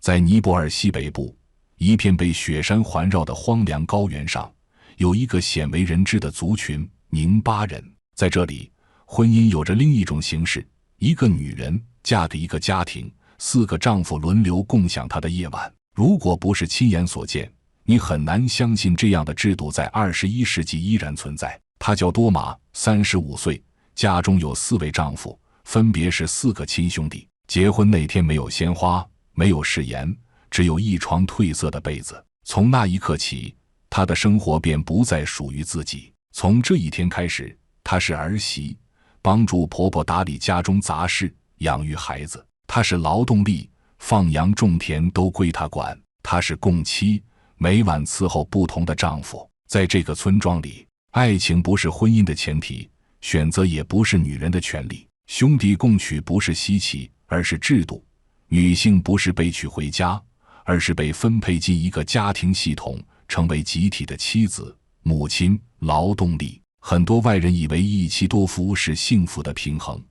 在尼泊尔西北部一片被雪山环绕的荒凉高原上，有一个鲜为人知的族群——宁巴人。在这里，婚姻有着另一种形式，一个女人嫁给一个家庭，4个丈夫轮流共享她的夜晚。如果不是亲眼所见，你很难相信这样的制度在21世纪依然存在。她叫多玛，35岁，家中有4位丈夫，分别是4个亲兄弟。结婚那天没有鲜花，没有誓言，只有一床褪色的被子。从那一刻起，她的生活便不再属于自己。从这一天开始，她是儿媳，帮助婆婆打理家中杂事，养育孩子。她是劳动力，放羊种田都归她管。她是供妻，每晚伺候不同的丈夫。在这个村庄里，爱情不是婚姻的前提，选择也不是女人的权利。兄弟共娶不是稀奇，而是制度。女性不是被娶回家，而是被分配进一个家庭系统，成为集体的妻子、母亲、劳动力。很多外人以为一妻多夫是幸福的平衡，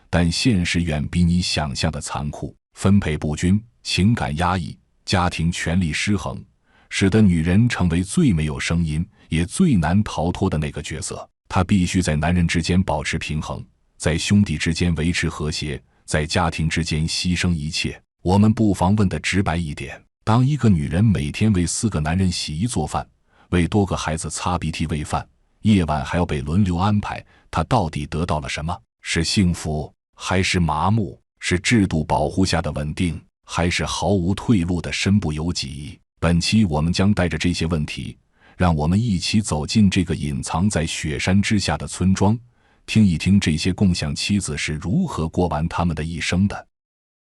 但现实远比你想象的残酷。分配不均，情感压抑，家庭权力失衡，使得女人成为最没有声音也最难逃脱的那个角色。她必须在男人之间保持平衡，在兄弟之间维持和谐，在家庭之间牺牲一切。我们不妨问得直白一点，当一个女人每天为4个男人洗衣做饭，为多个孩子擦鼻涕喂饭，夜晚还要被轮流安排，她到底得到了什么？是幸福，还是麻木？是制度保护下的稳定，还是毫无退路的身不由己？本期我们将带着这些问题，让我们一起走进这个隐藏在雪山之下的村庄，听一听这些共享妻子是如何过完他们的一生的。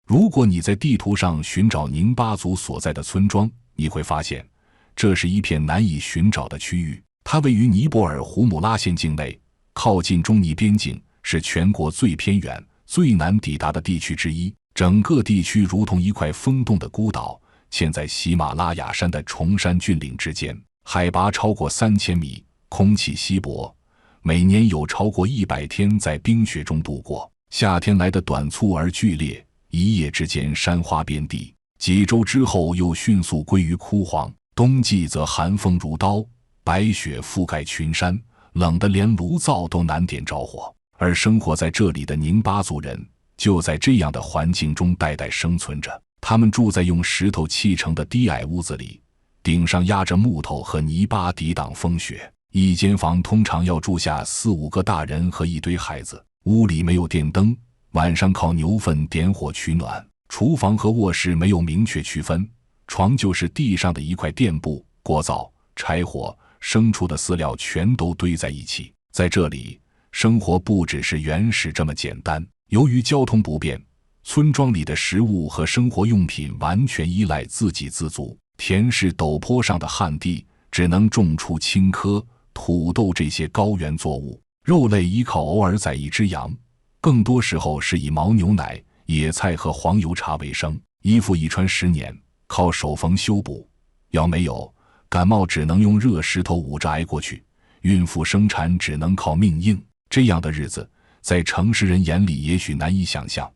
如果你在地图上寻找宁巴族所在的村庄，你会发现这是一片难以寻找的区域。它位于尼泊尔胡姆拉县境内，靠近中尼边境，是全国最偏远、最难抵达的地区之一。整个地区如同一块风动的孤岛，嵌在喜马拉雅山的崇山峻岭之间，海拔超过3000米，空气稀薄，每年有超过100天在冰雪中度过。夏天来得短促而剧烈，一夜之间山花遍地，几周之后又迅速归于枯黄。冬季则寒风如刀，白雪覆盖群山，冷得连炉灶都难点着火。而生活在这里的宁巴族人就在这样的环境中代代生存着。他们住在用石头砌成的低矮屋子里，顶上压着木头和泥巴抵挡风雪。一间房通常要住下4、5个大人和一堆孩子。屋里没有电灯，晚上靠牛粪点火取暖。厨房和卧室没有明确区分，床就是地上的一块垫布。锅灶、柴火、牲畜的饲料全都堆在一起。在这里，生活不只是原始这么简单。由于交通不便，村庄里的食物和生活用品完全依赖自给自足。田是陡坡上的旱地，只能种出青稞、土豆这些高原作物。肉类依靠偶尔宰一只羊，更多时候是以牦牛奶、野菜和黄油茶为生。衣服一穿10年，靠手缝修补。要没有感冒，只能用热石头捂着挨过去。孕妇生产只能靠命硬。这样的日子，在城市人眼里也许难以想象，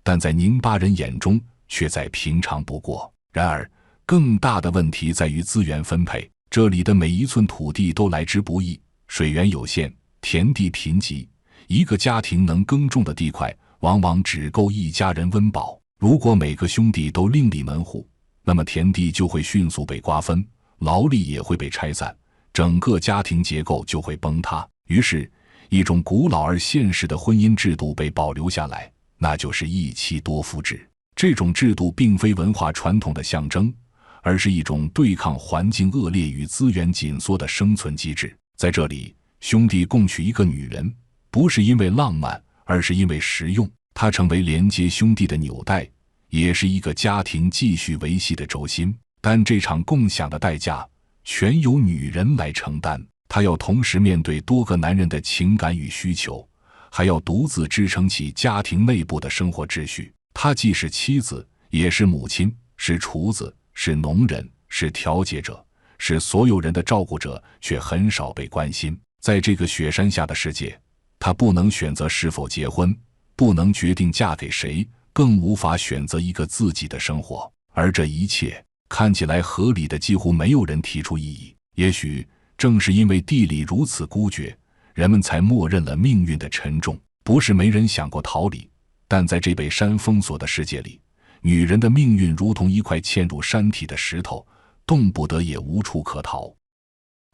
但在宁巴人眼中却再平常不过。然而，更大的问题在于资源分配。这里的每一寸土地都来之不易，水源有限，田地贫瘠，一个家庭能耕种的地块往往只够一家人温饱。如果每个兄弟都另立门户，那么田地就会迅速被瓜分，劳力也会被拆散，整个家庭结构就会崩塌。于是，一种古老而现实的婚姻制度被保留下来，那就是一妻多夫制。这种制度并非文化传统的象征，而是一种对抗环境恶劣与资源紧缩的生存机制。在这里，兄弟共娶一个女人，不是因为浪漫，而是因为实用。它成为连接兄弟的纽带，也是一个家庭继续维系的轴心。但这场共享的代价，全由女人来承担。她要同时面对多个男人的情感与需求，还要独自支撑起家庭内部的生活秩序。她既是妻子，也是母亲，是厨子，是农人，是调解者，是所有人的照顾者，却很少被关心。在这个雪山下的世界，她不能选择是否结婚，不能决定嫁给谁，更无法选择一个自己的生活。而这一切看起来合理的几乎没有人提出异议。也许正是因为地理如此孤绝，人们才默认了命运的沉重。不是没人想过逃离，但在这被山封锁的世界里，女人的命运如同一块嵌入山体的石头，动不得也无处可逃。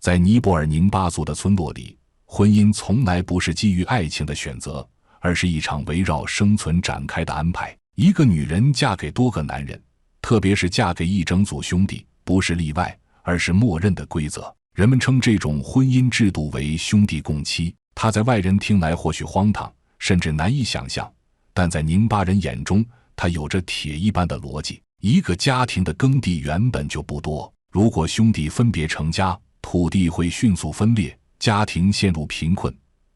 在尼泊尔宁巴族的村落里，婚姻从来不是基于爱情的选择，而是一场围绕生存展开的安排。一个女人嫁给多个男人，特别是嫁给一整组兄弟，不是例外，而是默认的规则。人们称这种婚姻制度为兄弟共妻，它在外人听来或许荒唐，甚至难以想象，但在宁巴人眼中，它有着铁一般的逻辑。一个家庭的耕地原本就不多，如果兄弟分别成家，土地会迅速分裂，家庭陷入贫困。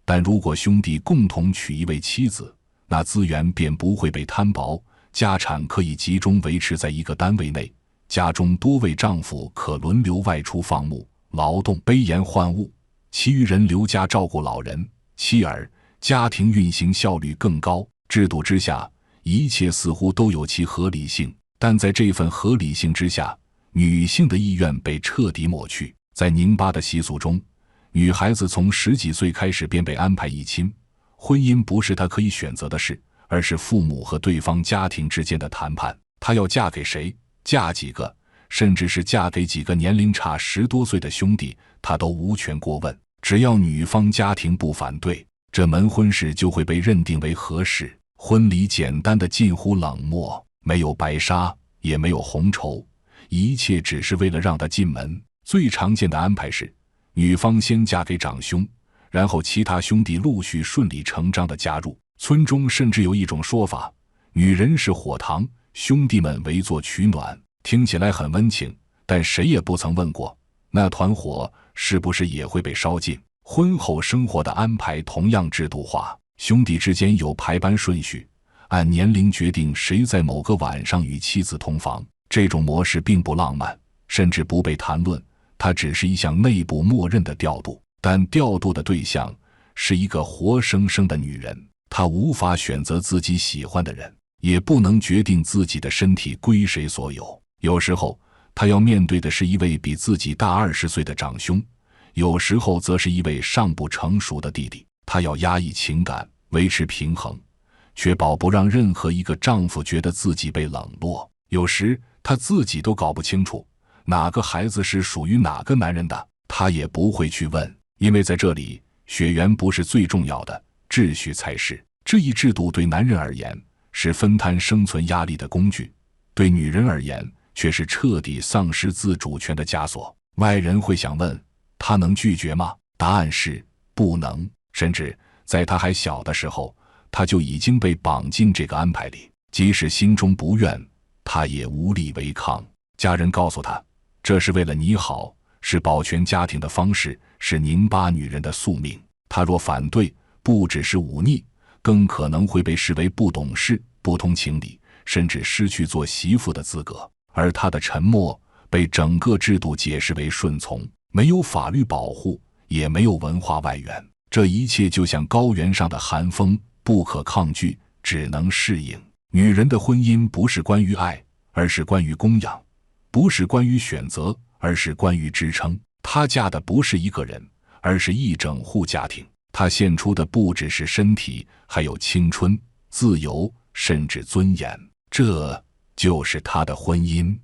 但如果兄弟共同娶一位妻子，那资源便不会被摊薄，家产可以集中维持在一个单位内，家中多位丈夫可轮流外出放牧、劳动、背盐换物，其余人留家照顾老人、妻儿，家庭运行效率更高。制度之下，一切似乎都有其合理性，但在这份合理性之下，女性的意愿被彻底抹去。在宁巴的习俗中，女孩子从10几岁开始便被安排议亲，婚姻不是她可以选择的事，而是父母和对方家庭之间的谈判。她要嫁给谁，嫁几个，甚至是嫁给几个年龄差10多岁的兄弟，她都无权过问。只要女方家庭不反对，这门婚事就会被认定为合适。婚礼简单的近乎冷漠，没有白纱，也没有红绸，一切只是为了让她进门。最常见的安排是，女方先嫁给长兄，然后其他兄弟陆续顺理成章地加入。村中甚至有一种说法，女人是火塘，兄弟们围坐取暖，听起来很温情，但谁也不曾问过，那团火是不是也会被烧尽。婚后生活的安排同样制度化，兄弟之间有排班顺序，按年龄决定谁在某个晚上与妻子同房。这种模式并不浪漫，甚至不被谈论，它只是一项内部默认的调度。但调度的对象是一个活生生的女人，她无法选择自己喜欢的人，也不能决定自己的身体归谁所有。有时候她要面对的是一位比自己大20岁的长兄，有时候则是一位尚不成熟的弟弟。她要压抑情感，维持平衡，确保不让任何一个丈夫觉得自己被冷落。有时她自己都搞不清楚哪个孩子是属于哪个男人的，她也不会去问，因为在这里血缘不是最重要的，秩序才是。这一制度对男人而言是分摊生存压力的工具，对女人而言却是彻底丧失自主权的枷锁。外人会想问，她能拒绝吗？答案是不能，甚至在她还小的时候，她就已经被绑进这个安排里，即使心中不愿，她也无力违抗。家人告诉她，这是为了你好，是保全家庭的方式，是宁巴女人的宿命。她若反对，不只是忤逆，更可能会被视为不懂事、不通情理，甚至失去做媳妇的资格。而她的沉默被整个制度解释为顺从，没有法律保护，也没有文化外援。这一切就像高原上的寒风，不可抗拒，只能适应。女人的婚姻不是关于爱，而是关于供养；不是关于选择，而是关于支撑。她嫁的不是一个人，而是一整户家庭。她献出的不只是身体，还有青春、自由，甚至尊严。这就是她的婚姻。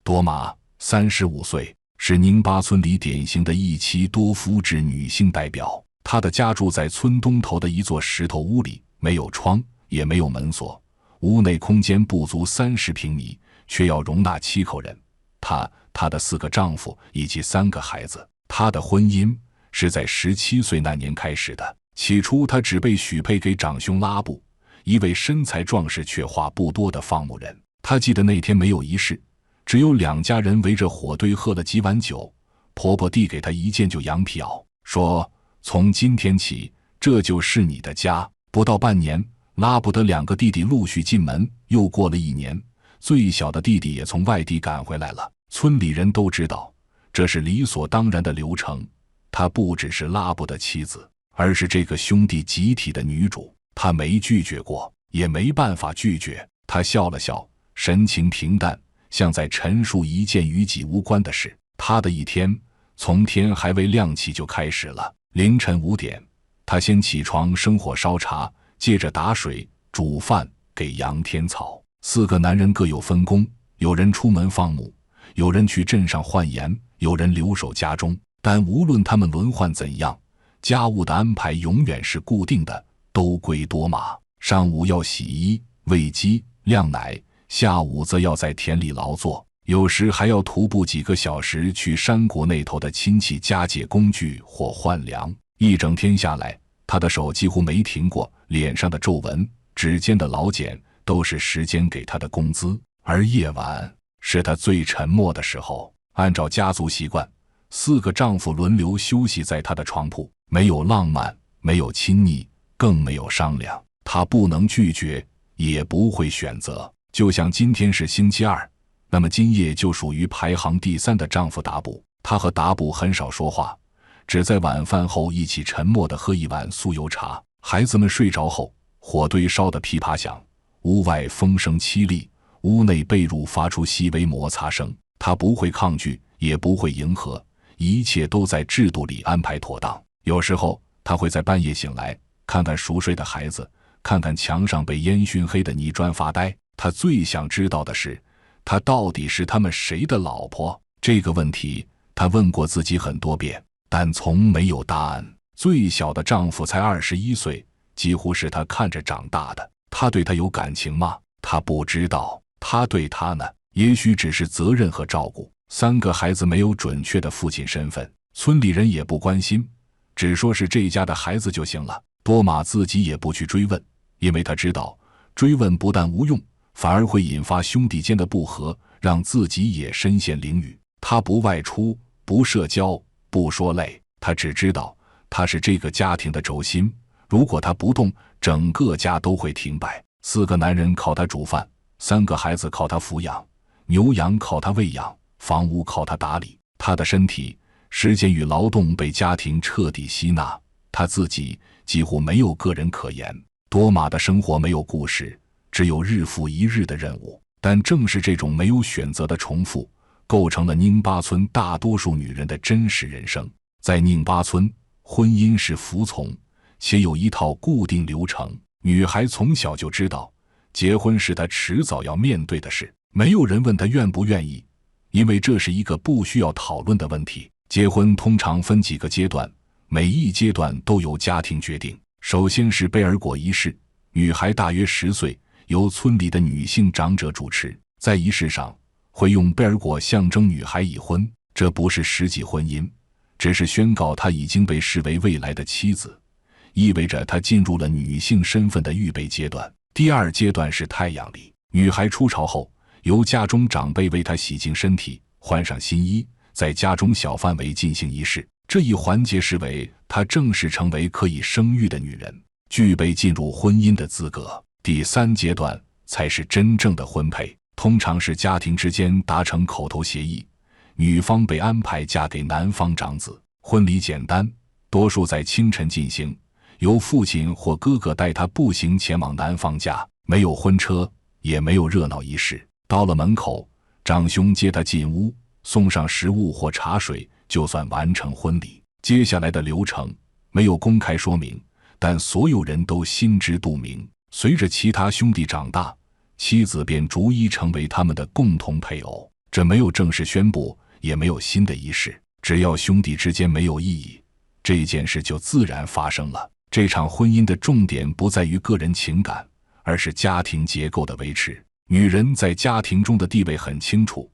多玛，35岁，是宁巴村里典型的一妻多夫制女性代表。她的家住在村东头的一座石头屋里，没有窗，也没有门锁，屋内空间不足30平米，却要容纳7口人。她的4个丈夫以及3个孩子。她的婚姻是在17岁那年开始的。起初她只被许配给长兄拉布，一位身材壮实却话不多的放牧人。她记得那天没有仪式，只有2家人围着火堆喝了几碗酒，婆婆递给她一件旧羊皮袄，说从今天起，这就是你的家。不到半年，拉布的2个弟弟陆续进门，又过了1年，最小的弟弟也从外地赶回来了。村里人都知道，这是理所当然的流程。她不只是拉布的妻子，而是这个兄弟集体的女主。她没拒绝过，也没办法拒绝。她笑了笑，神情平淡，像在陈述一件与己无关的事。他的一天从天还未亮起就开始了。凌晨5点，他先起床生火烧茶，接着打水煮饭给羊添草。4个男人各有分工，有人出门放牧，有人去镇上换盐，有人留守家中。但无论他们轮换怎样，家务的安排永远是固定的，都归多玛。上午要洗衣、喂鸡、晾奶，下午则要在田里劳作，有时还要徒步几个小时去山谷那头的亲戚家借工具或换粮。一整天下来，他的手几乎没停过，脸上的皱纹、指尖的老茧都是时间给他的工资。而夜晚是他最沉默的时候。按照家族习惯，4个丈夫轮流休息在他的床铺，没有浪漫，没有亲昵，更没有商量。他不能拒绝，也不会选择。就像今天是星期二，那么今夜就属于排行第3的丈夫达卜。他和达卜很少说话，只在晚饭后一起沉默地喝一碗酥油茶。孩子们睡着后，火堆烧得噼啪响，屋外风声凄厉，屋内被褥发出细微摩擦声。他不会抗拒，也不会迎合，一切都在制度里安排妥当。有时候他会在半夜醒来，看看熟睡的孩子，看看墙上被烟熏黑的泥砖发呆。他最想知道的是，他到底是他们谁的老婆？这个问题他问过自己很多遍，但从没有答案。最小的丈夫才21岁，几乎是他看着长大的。他对他有感情吗？他不知道。他对他呢？也许只是责任和照顾。3个孩子没有准确的父亲身份，村里人也不关心，只说是这家的孩子就行了。多玛自己也不去追问，因为他知道追问不但无用，反而会引发兄弟间的不和，让自己也身陷囹圄。他不外出，不社交，不说累，他只知道他是这个家庭的轴心，如果他不动，整个家都会停摆。4个男人靠他煮饭，3个孩子靠他抚养，牛羊靠他喂养，房屋靠他打理。他的身体、时间与劳动被家庭彻底吸纳，他自己几乎没有个人可言。多玛的生活没有故事，只有日复一日的任务。但正是这种没有选择的重复，构成了宁巴村大多数女人的真实人生。在宁巴村，婚姻是服从，且有一套固定流程。女孩从小就知道，结婚是她迟早要面对的事。没有人问她愿不愿意，因为这是一个不需要讨论的问题。结婚通常分几个阶段，每一阶段都由家庭决定。首先是贝尔果仪式，女孩大约10岁，由村里的女性长者主持。在仪式上，会用贝尔果象征女孩已婚，这不是实际婚姻，只是宣告她已经被视为未来的妻子，意味着她进入了女性身份的预备阶段。第2阶段是太阳礼，女孩出巢后，由家中长辈为她洗净身体，换上新衣，在家中小范围进行仪式。这一环节视为她正式成为可以生育的女人，具备进入婚姻的资格。第3阶段才是真正的婚配，通常是家庭之间达成口头协议，女方被安排嫁给男方长子。婚礼简单，多数在清晨进行，由父亲或哥哥带她步行前往男方家，没有婚车，也没有热闹仪式。到了门口，长兄接她进屋，送上食物或茶水，就算完成婚礼。接下来的流程没有公开说明，但所有人都心知肚明。随着其他兄弟长大，妻子便逐一成为他们的共同配偶。这没有正式宣布，也没有新的仪式，只要兄弟之间没有异议，这件事就自然发生了。这场婚姻的重点不在于个人情感，而是家庭结构的维持。女人在家庭中的地位很清楚，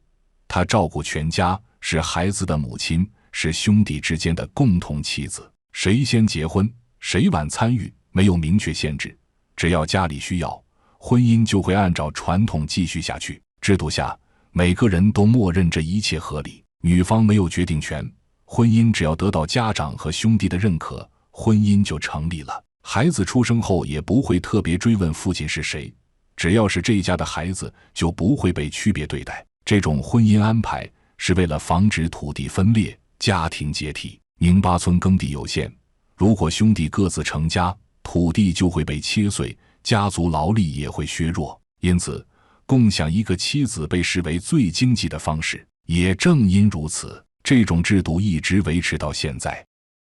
她照顾全家，是孩子的母亲，是兄弟之间的共同妻子。谁先结婚，谁晚参与，没有明确限制，只要家里需要，婚姻就会按照传统继续下去。制度下，每个人都默认这一切合理，女方没有决定权，婚姻只要得到家长和兄弟的认可，婚姻就成立了。孩子出生后也不会特别追问父亲是谁，只要是这家的孩子，就不会被区别对待。这种婚姻安排是为了防止土地分裂、家庭解体。宁巴村耕地有限，如果兄弟各自成家，土地就会被切碎，家族劳力也会削弱，因此共享一个妻子被视为最经济的方式。也正因如此，这种制度一直维持到现在。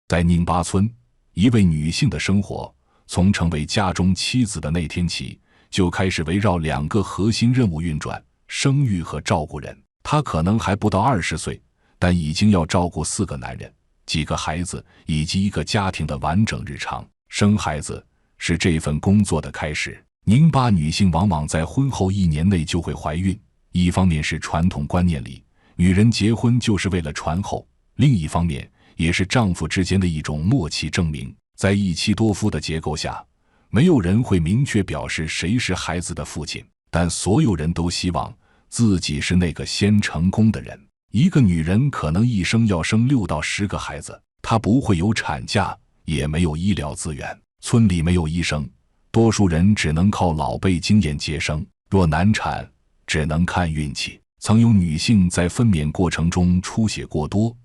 在宁巴村，一位女性的生活从成为家中妻子的那天起，就开始围绕2个核心任务运转：生育和照顾人。她可能还不到20岁，但已经要照顾4个男人、几个孩子以及一个家庭的完整日常。生孩子是这份工作的开始。宁巴女性往往在婚后1年内就会怀孕，一方面是传统观念里女人结婚就是为了传后，另一方面也是丈夫之间的一种默契证明。在一妻多夫的结构下，没有人会明确表示谁是孩子的父亲，但所有人都希望自己是那个先成功的人。一个女人可能一生要生6到10个孩子，她不会有产假，也没有医疗资源，村里没有医生，多数人只能靠老辈经验接生，若难产，只能看运气。曾有女性在分娩过程中出血过多，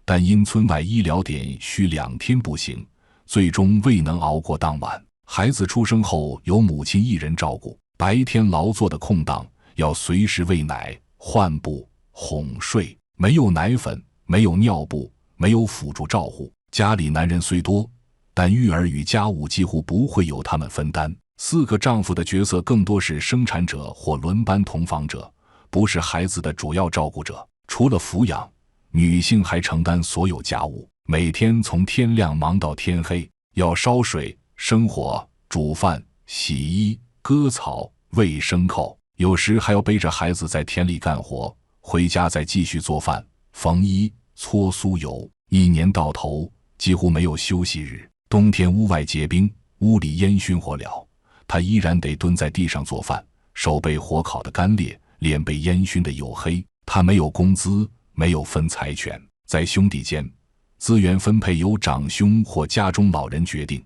但因村外医疗点需2天步行，最终未能熬过当晚。孩子出生后由母亲一人照顾，白天劳作的空档要随时喂奶、换布、哄睡，没有奶粉，没有尿布，没有辅助照护。家里男人虽多，但育儿与家务几乎不会由他们分担。4个丈夫的角色更多是生产者或轮班同房者，不是孩子的主要照顾者。除了抚养，女性还承担所有家务，每天从天亮忙到天黑，要烧水、生火、煮饭、洗衣、割草、喂牲口，有时还要背着孩子在田里干活，回家再继续做饭、缝衣、搓酥油。1年到头几乎没有休息日。冬天屋外结冰，屋里烟熏火燎，她依然得蹲在地上做饭，手被火烤得干裂，脸被烟熏得黝黑。她没有工资，没有分财权。在兄弟间，资源分配由长兄或家中老人决定，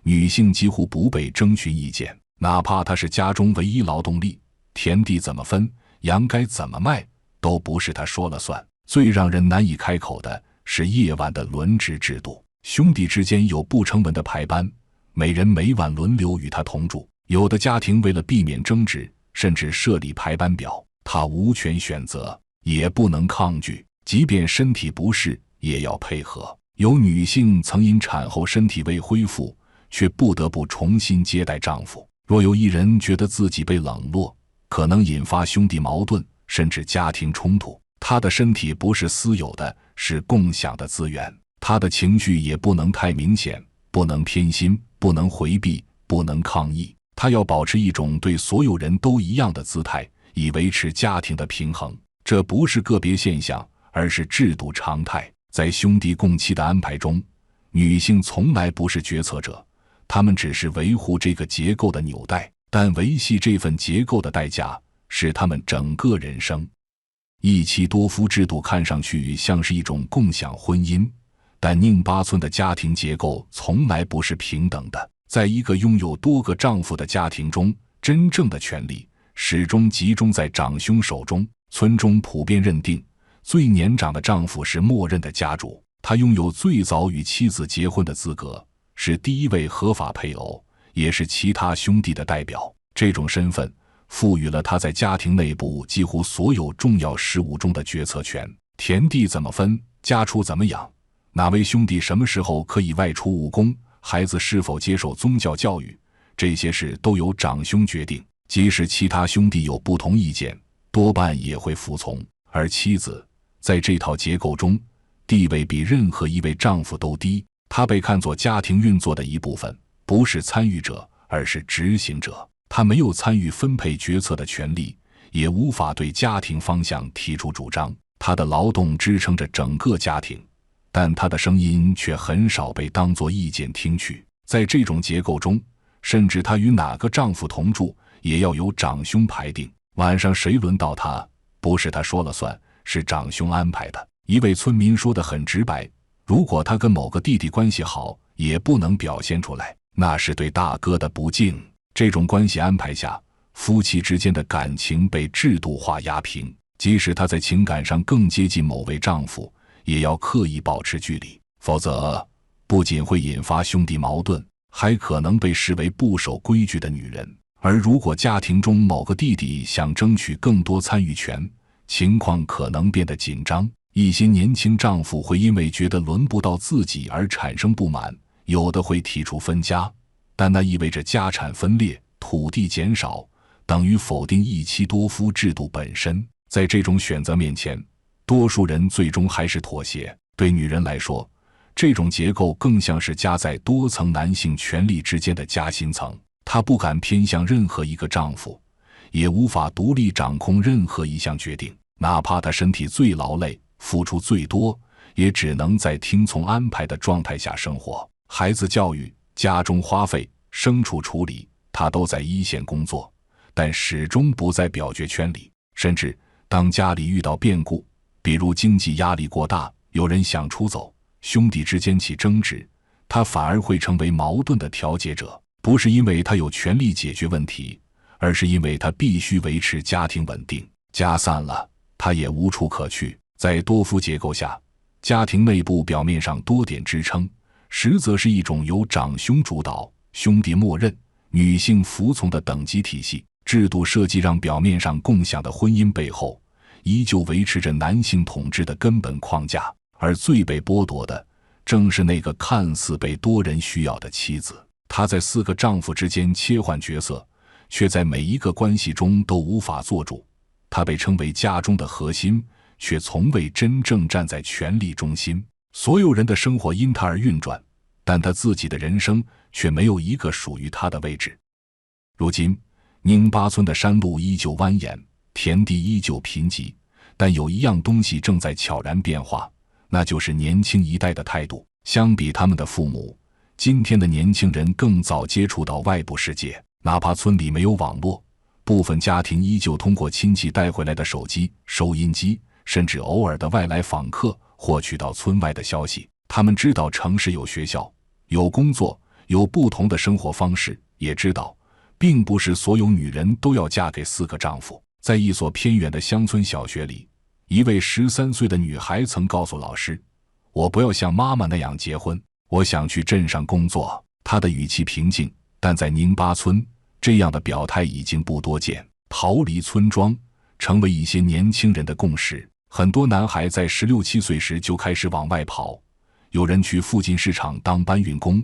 女性几乎不被征询意见，哪怕她是家中唯一劳动力，田地怎么分，羊该怎么卖，都不是她说了算。最让人难以开口的是夜晚的轮值制度。兄弟之间有不成文的排班，每人每晚轮流与他同住。有的家庭为了避免争执，甚至设立排班表，他无权选择，也不能抗拒，即便身体不适也要配合。有女性曾因产后身体未恢复，却不得不重新接待丈夫。若有一人觉得自己被冷落，可能引发兄弟矛盾，甚至家庭冲突。他的身体不是私有的，是共享的资源。他的情绪也不能太明显，不能偏心，不能回避，不能抗议。他要保持一种对所有人都一样的姿态，以维持家庭的平衡。这不是个别现象，而是制度常态。在兄弟共妻的安排中，女性从来不是决策者，她们只是维护这个结构的纽带，但维系这份结构的代价是她们整个人生。一妻多夫制度看上去像是一种共享婚姻，但宁巴村的家庭结构从来不是平等的。在一个拥有多个丈夫的家庭中，真正的权力始终集中在长兄手中。村中普遍认定，最年长的丈夫是默认的家主，他拥有最早与妻子结婚的资格，是第一位合法配偶，也是其他兄弟的代表。这种身份赋予了他在家庭内部几乎所有重要事务中的决策权。田地怎么分，家畜怎么养，哪位兄弟什么时候可以外出务工，孩子是否接受宗教教育，这些事都由长兄决定。即使其他兄弟有不同意见，多半也会服从。而妻子在这套结构中，地位比任何一位丈夫都低，她被看作家庭运作的一部分，不是参与者，而是执行者。她没有参与分配决策的权利，也无法对家庭方向提出主张。她的劳动支撑着整个家庭，但她的声音却很少被当作意见听取。在这种结构中，甚至她与哪个丈夫同住，也要由长兄排定。晚上谁轮到她，不是她说了算，是长兄安排的。一位村民说得很直白，如果他跟某个弟弟关系好，也不能表现出来，那是对大哥的不敬。这种关系安排下，夫妻之间的感情被制度化压平，即使他在情感上更接近某位丈夫，也要刻意保持距离，否则不仅会引发兄弟矛盾，还可能被视为不守规矩的女人。而如果家庭中某个弟弟想争取更多参与权，情况可能变得紧张。一些年轻丈夫会因为觉得轮不到自己而产生不满，有的会提出分家，但那意味着家产分裂、土地减少，等于否定一妻多夫制度本身。在这种选择面前，多数人最终还是妥协。对女人来说，这种结构更像是夹在多层男性权力之间的夹心层，她不敢偏向任何一个丈夫，也无法独立掌控任何一项决定，哪怕她身体最劳累，付出最多，也只能在听从安排的状态下生活。孩子教育、家中花费、牲畜处理，她都在一线工作，但始终不在表决圈里。甚至当家里遇到变故，比如经济压力过大，有人想出走，兄弟之间起争执，他反而会成为矛盾的调解者，不是因为他有权利解决问题，而是因为他必须维持家庭稳定。家散了，他也无处可去。在多夫结构下，家庭内部表面上多点支撑，实则是一种由长兄主导、兄弟默认、女性服从的等级体系。制度设计让表面上共享的婚姻背后，依旧维持着男性统治的根本框架，而最被剥夺的正是那个看似被多人需要的妻子。她在4个丈夫之间切换角色，却在每一个关系中都无法做主。她被称为家中的核心，却从未真正站在权力中心。所有人的生活因她而运转，但她自己的人生却没有一个属于她的位置。如今宁巴村的山路依旧蜿蜒，田地依旧贫瘠，但有一样东西正在悄然变化，那就是年轻一代的态度。相比他们的父母，今天的年轻人更早接触到外部世界，哪怕村里没有网络，部分家庭依旧通过亲戚带回来的手机、收音机，甚至偶尔的外来访客获取到村外的消息。他们知道城市有学校、有工作、有不同的生活方式，也知道并不是所有女人都要嫁给4个丈夫。在一所偏远的乡村小学里，一位13岁的女孩曾告诉老师，我不要像妈妈那样结婚，我想去镇上工作。她的语气平静，但在宁巴村，这样的表态已经不多见。逃离村庄成为一些年轻人的共识。很多男孩在16、17岁时就开始往外跑，有人去附近市场当搬运工，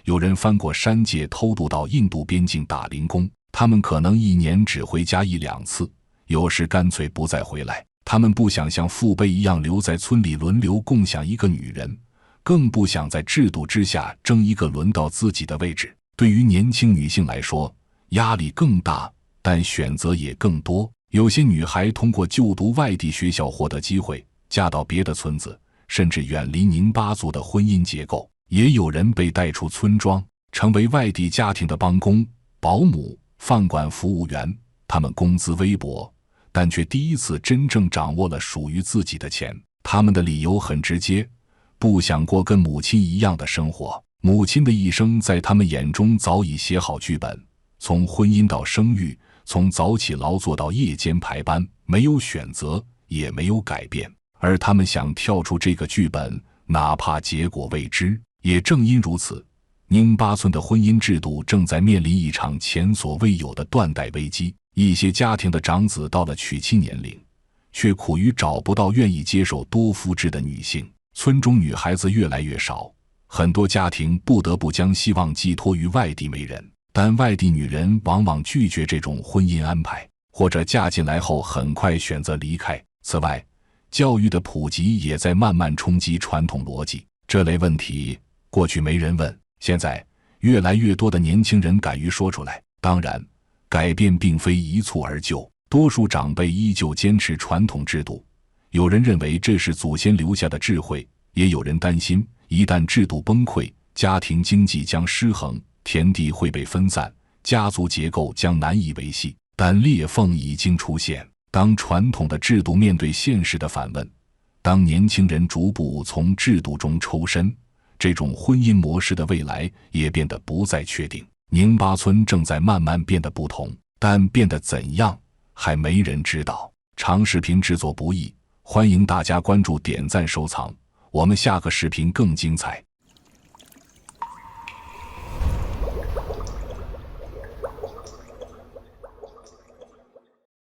有人翻过山界偷渡到印度边境打零工。他们可能1年只回家1、2次，有时干脆不再回来。他们不想像父辈一样留在村里轮流共享一个女人，更不想在制度之下争一个轮到自己的位置。对于年轻女性来说，压力更大，但选择也更多。有些女孩通过就读外地学校获得机会，嫁到别的村子，甚至远离宁巴族的婚姻结构。也有人被带出村庄，成为外地家庭的帮工、保姆、饭馆服务员。他们工资微薄，但却第一次真正掌握了属于自己的钱。他们的理由很直接，不想过跟母亲一样的生活。母亲的一生在他们眼中早已写好剧本，从婚姻到生育，从早起劳作到夜间排班，没有选择，也没有改变。而他们想跳出这个剧本，哪怕结果未知。也正因如此，宁巴村的婚姻制度正在面临一场前所未有的断代危机。一些家庭的长子到了娶妻年龄，却苦于找不到愿意接受多夫制的女性。村中女孩子越来越少，很多家庭不得不将希望寄托于外地媒人，但外地女人往往拒绝这种婚姻安排，或者嫁进来后很快选择离开。此外，教育的普及也在慢慢冲击传统逻辑。这类问题过去没人问，现在越来越多的年轻人敢于说出来。当然，改变并非一蹴而就，多数长辈依旧坚持传统制度。有人认为这是祖先留下的智慧，也有人担心一旦制度崩溃，家庭经济将失衡，田地会被分散，家族结构将难以维系。但裂缝已经出现，当传统的制度面对现实的反问，当年轻人逐步从制度中抽身，这种婚姻模式的未来也变得不再确定。宁巴村正在慢慢变得不同，但变得怎样还没人知道。长视频制作不易，欢迎大家关注、点赞、收藏，我们下个视频更精彩。